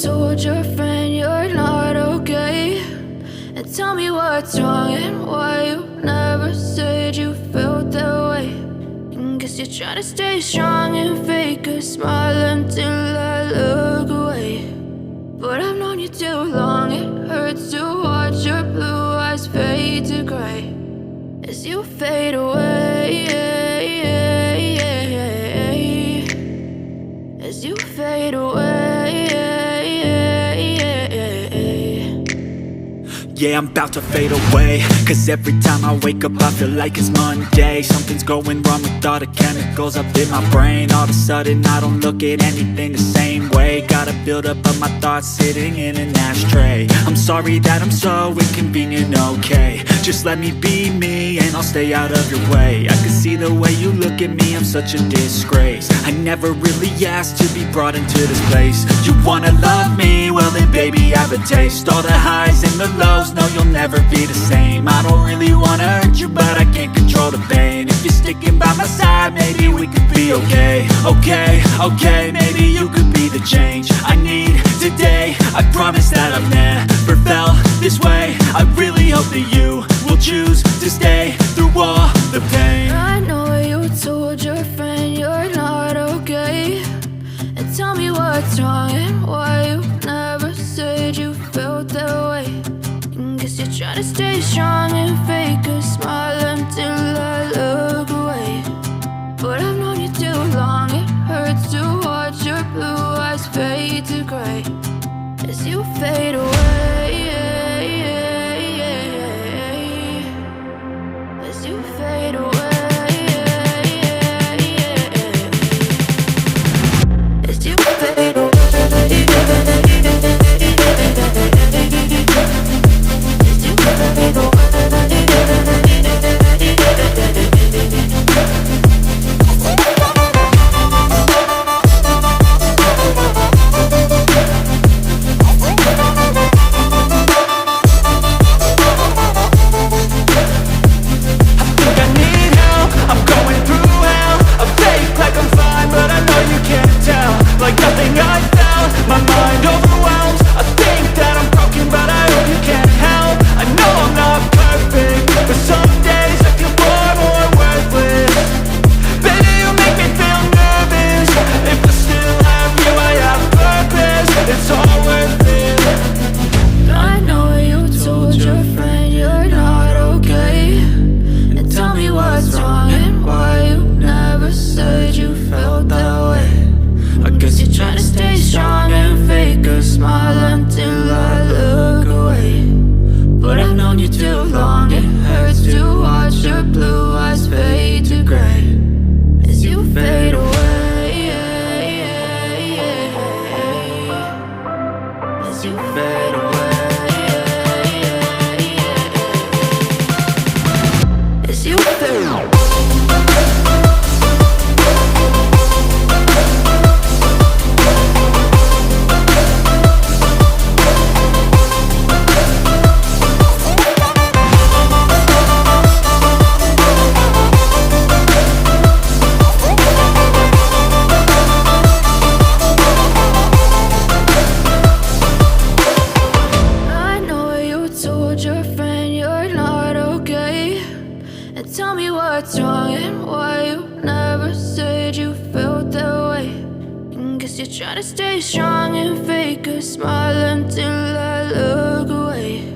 told your friend you're not okay, and tell me what's wrong and why you never said you felt that way. And guess you're trying to stay strong and fake a smile until I look away. But I've known you too long, it hurts to watch your blue eyes fade to gray as you fade away, as you fade away. Yeah, I'm about to fade away, cause every time I wake up I feel like it's Monday. Something's going wrong with all the chemicals up in my brain. All of a sudden I don't look at anything the same way. Gotta build up of my thoughts sitting in an ashtray. I'm sorry that I'm so inconvenient, okay. Just let me be me and I'll stay out of your way. I can see the way you look at me, I'm such a disgrace. I never really asked to be brought into this place. You wanna love me? Well then baby I have a taste. All the highs and the lows, no you'll never be the same. I don't really wanna hurt you but I can't control the pain. If you're sticking by my side maybe we could be okay. Okay, maybe you could be the change I need today. I promise that I've never felt this way. I really hope that you will choose to stay through all the pain. I know you told your friend you're not okay, and tell me what's wrong and why you never said you felt that way. And guess you're trying to stay strong and fake a smile until I look away. But I've known you too long, it hurts to watch your blue eyes fade to gray as you fade away, as you fade away, as you fade away. Like nothing I felt, my mind overwhelmed. I think that I'm broken but I hope you can't help. I know I'm not perfect, but some days I feel far more worthless. Baby, you make me feel nervous. If I still have you, I have purpose. It's all worth it. I know you told your friend you're not okay, and tell me what's wrong and why you never said you felt that way. I guess you're trying to stay strong and fake a smile until I look away. But I've known you too long, it hurts to watch your blue eyes fade to gray as you fade away, as you fade away, as you fade away. Tell me what's wrong and why you never said you felt that way. And guess you're trying to stay strong and fake a smile until I look away.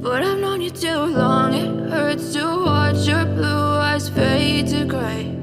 But I've known you too long, it hurts to watch your blue eyes fade to gray